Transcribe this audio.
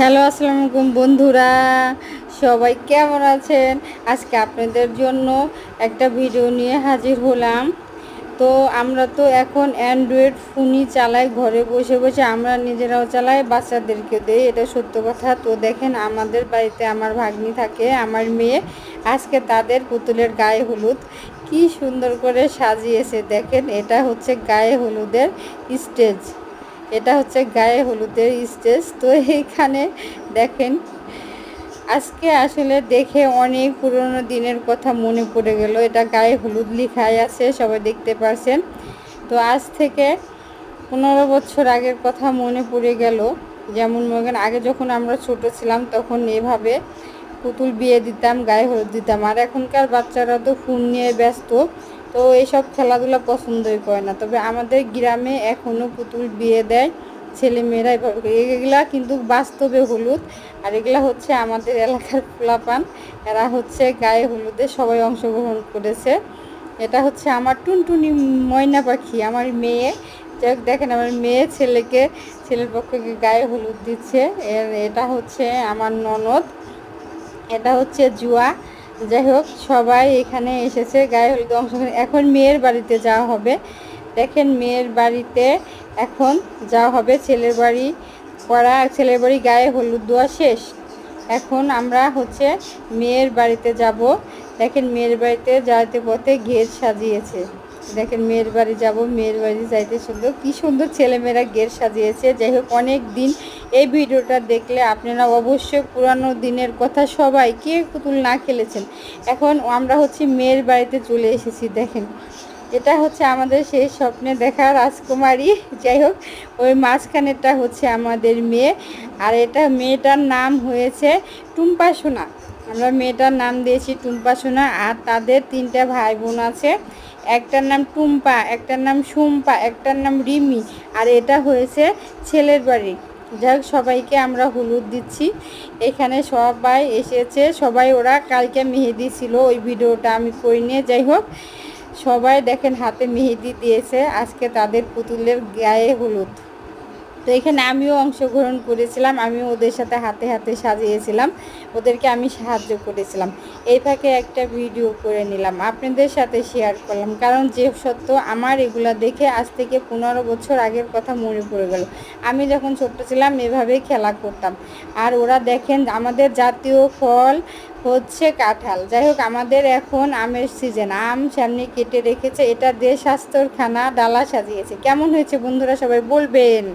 Hello, আসসালামু আলাইকুম বন্ধুরা। সবাই কেমন আছেন? আজকে আপনাদের জন্য একটা ভিডিও নিয়ে হাজির হলাম। তো আমরা তো এখন অ্যান্ড্রয়েড ফোনই চালাই, ঘরে বসে বসে আমরা নিজেরাও চালাই, বাচ্চাদেরকে দেই, এটা সত্য কথা। তো দেখেন, আমাদের বাড়িতে আমার ভাগ্নি থাকে, আমার মেয়ে। আজকে তাদের পুতুলের গায়ে হলুদ কি সুন্দর করে সাজিয়েছে। দেখেন, এটা হচ্ছে গায়ে হলুদের স্টেজ। এটা হচ্ছে গায়ে হলুদের স্টেজ। তো এইখানে দেখেন, আজকে আসলে দেখে অনেক পুরনো দিনের কথা মনে পড়ে গেল। এটা গায়ে হলুদ লেখাই আছে, সবাই দেখতে পারছেন। তো আজ থেকে 15 বছর আগের কথা মনে পড়ে গেল। যেমন মনে করেন, আগে যখন আমরা ছোট ছিলাম তখন এভাবে পুতুল বিয়ে দিতাম, গায়ে হলুদ দিতাম। আর এখনকার বাচ্চারা তো ফোন নিয়ে ব্যস্ত, তো এইসব খেলাধুলা পছন্দই করে না। তবে আমাদের গ্রামে এখনও পুতুল বিয়ে দেয় ছেলেমেয়েরা এভাবে। এগুলা কিন্তু বাস্তবে হলুদ, আর এগুলা হচ্ছে আমাদের এলাকার পোলাপান। এরা হচ্ছে গায়ে হলুদে সবাই অংশগ্রহণ করেছে। এটা হচ্ছে আমার টুনটুনি ময়না পাখি, আমার মেয়ে। যাই হোক, দেখেন আমার মেয়ে ছেলের পক্ষকে গায়ে হলুদ দিচ্ছে। এটা হচ্ছে আমার ননদ, এটা হচ্ছে জুয়া। যাই হোক, সবাই এখানে এসেছে গায়ে হলুদ অংশগ্রহণ। এখন মেয়ের বাড়িতে যাওয়া হবে। দেখেন, মেয়ের বাড়িতে এখন যাওয়া হবে। ছেলের বাড়ি গায়ে হলুদ দেওয়া শেষ। এখন আমরা হচ্ছে মেয়ের বাড়িতে যাব। দেখেন, মেয়ের বাড়িতে যাইতে পথে গেট সাজিয়েছে। দেখেন, মেয়ের বাড়ি যাব, মেয়ের বাড়ি যাইতে সুন্দর, কি সুন্দর ছেলেমেয়েরা গেট সাজিয়েছে। যাই হোক, অনেক দিন এই ভিডিওটা দেখলে আপনারা অবশ্যই পুরানো দিনের কথা সবাই কে পুতুল না খেলেছেন। এখন আমরা হচ্ছে মেয়ের বাড়িতে চলে এসেছি। দেখেন, এটা হচ্ছে আমাদের সেই স্বপ্নে দেখা রাজকুমারী। যাই হোক, ওই মাঝখানেরটা হচ্ছে আমাদের মেয়ে। আর এটা মেয়েটার নাম হয়েছে টুম্পা সোনা। আমরা মেয়েটার নাম দিয়েছি টুম্পা সোনা। আর তাদের 3টা ভাই বোন আছে। একটার নাম টুম্পা, একটার নাম সুম্পা, একটার নাম রিমি। আর এটা হয়েছে ছেলের বাড়ি। যাই হোক, সবাইকে আমরা হলুদ দিচ্ছি। এখানে সবাই এসেছে, সবাই ওরা কালকে মেহেদি ছিল, ওই ভিডিওটা আমি করিনি। যাই হোক, সবাই দেখেন হাতে মেহেদি দিয়েছে আজকে তাদের পুতুলের গায়ে হলুদ। তো এখানে আমিও অংশগ্রহণ করেছিলাম, আমিও ওদের সাথে হাতে হাতে সাজিয়েছিলাম, ওদেরকে আমি সাহায্য করেছিলাম। এই ফাঁকে একটা ভিডিও করে নিলাম, আপনাদের সাথে শেয়ার করলাম। কারণ যে সত্য, আমার এগুলা দেখে আজ থেকে 15 বছর আগের কথা মনে পড়ে গেল। আমি যখন ছোট্ট ছিলাম এভাবেই খেলা করতাম। আর ওরা দেখেন, আমাদের জাতীয় ফল হচ্ছে কাঁঠাল। যাই হোক, আমাদের এখন আমের সিজন, আম সামনে কেটে রেখেছে। এটা দিয়ে স্বাস্থ্যর খানা ডালা সাজিয়েছে। কেমন হয়েছে বন্ধুরা, সবাই বলবেন।